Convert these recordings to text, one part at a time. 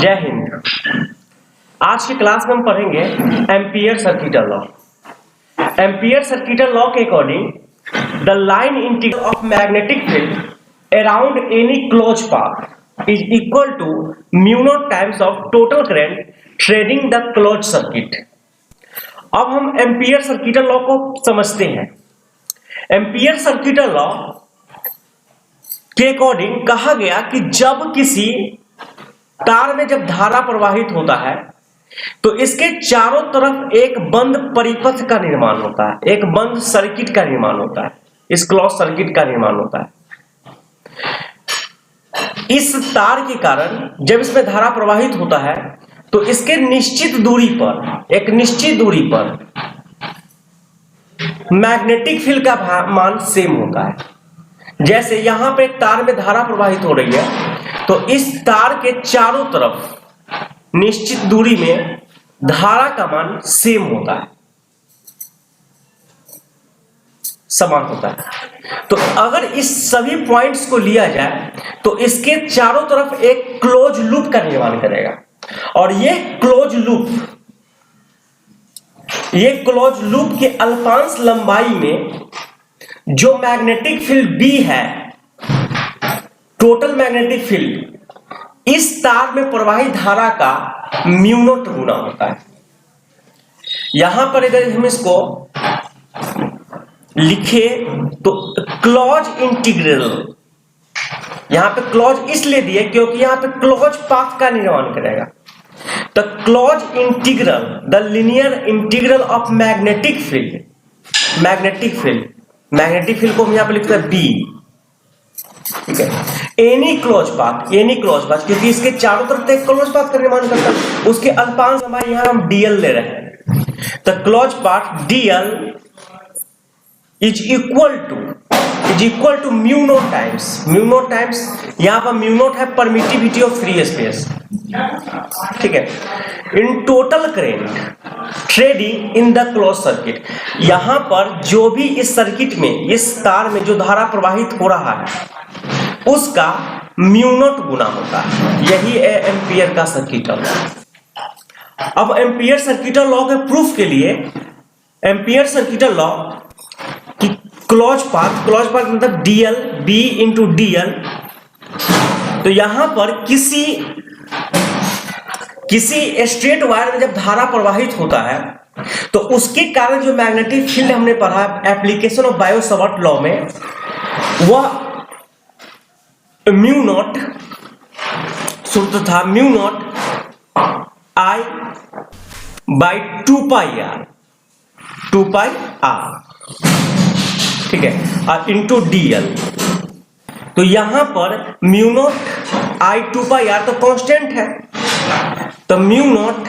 जय हिंद। आज की क्लास में हम पढ़ेंगे ampere circuital law. Ampere circuital law के according the line integral of magnetic field around any close path is equal to mu naught times of total current threading the close circuit. अब हम ampere circuital law को समझते हैं। Ampere circuital law के according कहा गया कि जब किसी तार में जब धारा प्रवाहित होता है तो इसके चारों तरफ एक बंद परिपथ का निर्माण होता है, एक बंद सर्किट का निर्माण होता है, इस क्लोज सर्किट का निर्माण होता है। इस तार के कारण जब इसमें धारा प्रवाहित होता है तो इसके निश्चित दूरी पर, एक निश्चित दूरी पर मैग्नेटिक फील्ड का मान सेम होता है। जैसे यहां पे तार में धारा प्रवाहित हो रही है तो इस तार के चारों तरफ निश्चित दूरी में धारा का मान सेम होता है, समान होता है। तो अगर इस सभी पॉइंट्स को लिया जाए तो इसके चारों तरफ एक क्लोज लूप का निर्माण करेगा और ये क्लोज लूप के अल्पांश लंबाई में जो मैग्नेटिक फील्ड B है, टोटल मैग्नेटिक फील्ड, इस तार में प्रवाहित धारा का म्यू नॉट गुना होता है। यहां पर अगर हम इसको लिखे तो क्लोज इंटीग्रल, यहां पे क्लोज इसलिए दिए क्योंकि यहां पे क्लोज पाथ का निर्माण करेगा। तो close integral the linear integral of magnetic field, magnetic field को हम यहां पे लिखते हैं B, ठीक है। एनी क्लोज पाथ, क्योंकि इसके चारों तरफ एक क्लोज पाथ का निर्माण करता है, उसके अल्पांश हमारे यहां हम dl ले रहे हैं। तो close path dl is equal to mu naught times, यहां पर म्यू नॉट है परमिटिविटी ऑफ फ्री स्पेस, ठीक है, in total current threading in the close circuit. यहां पर जो भी इस सर्किट में, इस तार में जो धारा प्रवाहित हो रहा है उसका म्यू नॉट गुना होता है। यही है एम्पियर का सर्किटल लॉ। अब एम्पियर सर्किटल लॉ के प्रूफ के लिए एम्पियर सर्किटल लॉ की क्लोज पाथ मतलब dl B इंटू dl। तो यहां पर किसी स्ट्रेट वायर में जब धारा प्रवाहित होता है तो उसके कारण जो मैग्नेटिक फील्ड हमने पढ़ा application of Biot Savart law में, वह म्यू नॉट सूत्र था, mu naught I by 2πr, ठीक है, और इंटू dl। तो यहां पर म्यू नॉट I 2πr तो कांस्टेंट है, तो mu naught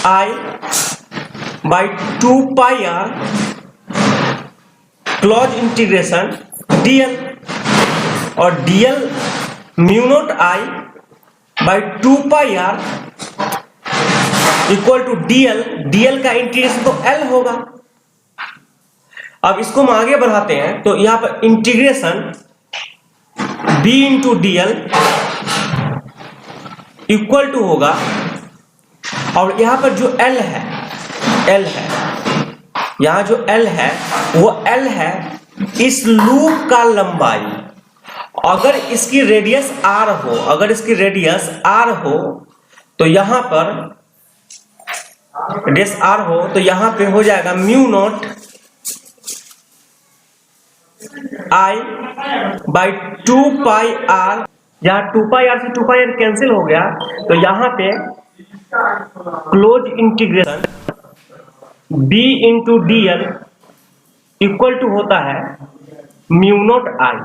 I by 2πr close integration dl, और dl mu naught I by 2πr equal to dl का इंटीग्रेशन तो L होगा। अब इसको हम आगे बढ़ाते हैं तो यहां पर integration B into dl equal to होगा, और यहां पर जो L है, यहां जो L है वो L है इस लूप का लंबाई। अगर इसकी रेडियस R हो, तो यहां पर रेडियस R हो तो यहां पे हो जाएगा mu naught I by 2πr, जहां 2πr से 2πr कैंसिल हो गया तो यहां पे close integration B into dl equal to होता है mu naught I।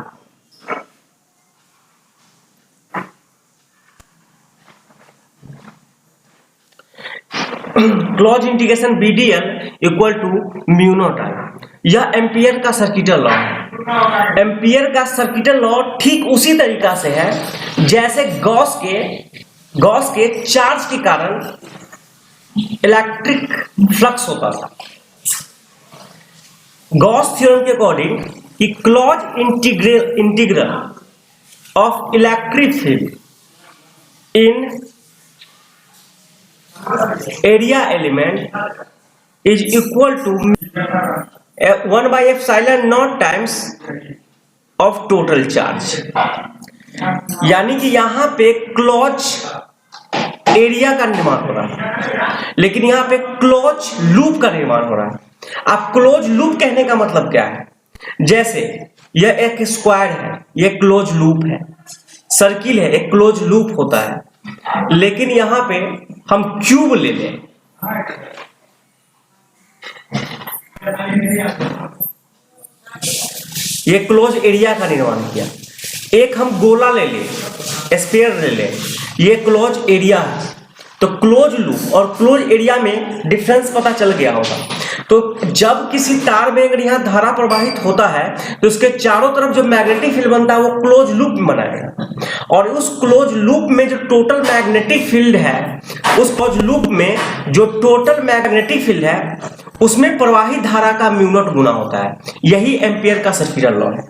Close integration B dl equal to mu naught I। यह एम्पियर का सर्किटल लॉ है। एम्पियर का सर्किटल लॉ ठीक उसी तरीका से है जैसे गॉस के चार्ज के कारण इलेक्ट्रिक फ्लक्स होता था। गॉस थ्योरम के अकॉर्डिंग कि close integral of electric field in area element is equal to 1 by epsilon naught times of total charge। यानी कि यहां पे क्लोज एरिया का निर्माण हो रहा है, लेकिन यहां पे क्लोज लूप का निर्माण हो रहा है। अब क्लोज लूप कहने का मतलब क्या है? जैसे यह एक स्क्वायर है, यह क्लोज लूप है, सर्किल है, एक क्लोज लूप होता है। लेकिन यहां पे हम क्यूब ले लें, ये क्लोज एरिया का निर्माण किया। एक हम गोला ले लें, स्फीयर ले लें, ये क्लोज एरिया है। तो क्लोज लूप और क्लोज एरिया में डिफरेंस पता चल गया होगा। तो जब किसी तार में अगर यहाँ धारा प्रवाहित होता है तो उसके चारों तरफ जो मैग्नेटिक फील्ड बनता है वो क्लोज लूप में बनाएगा, और उस क्लोज लूप में जो टोटल मैग्नेटिक फील्ड है, उस क्लोज लूप में जो टोटल मैग्नेटिक फील्ड है उसमें प्रवाहित धारा का म्यू नॉट गुना होता है। यही एम्पियर का सर्कुलर लॉ है।